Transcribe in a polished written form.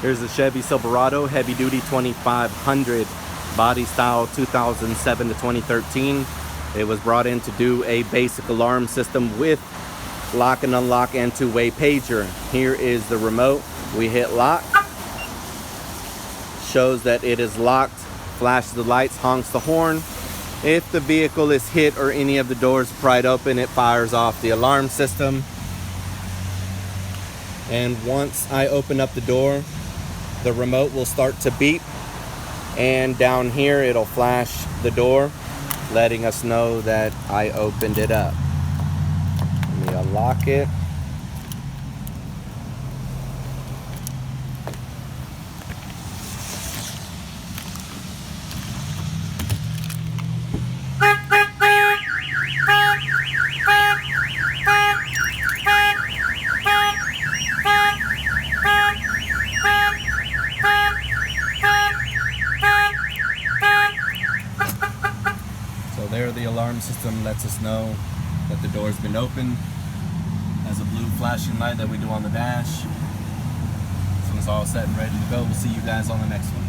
Here's the Chevy Silverado heavy duty 2500 body style 2007 to 2013. It was brought in to do a basic alarm system with lock and unlock and two-way pager. Here is the remote. We hit lock, shows that it is locked, flashes the lights, honks the horn. If the vehicle is hit or any of the doors pried open, it fires off the alarm system. And once I open up the door, the remote will start to beep, and down here it'll flash the door, letting us know that I opened it up. Let me unlock it. So there, the alarm system lets us know that the door's been opened. Has a blue flashing light that we do on the dash. So it's all set and ready to go. We'll see you guys on the next one.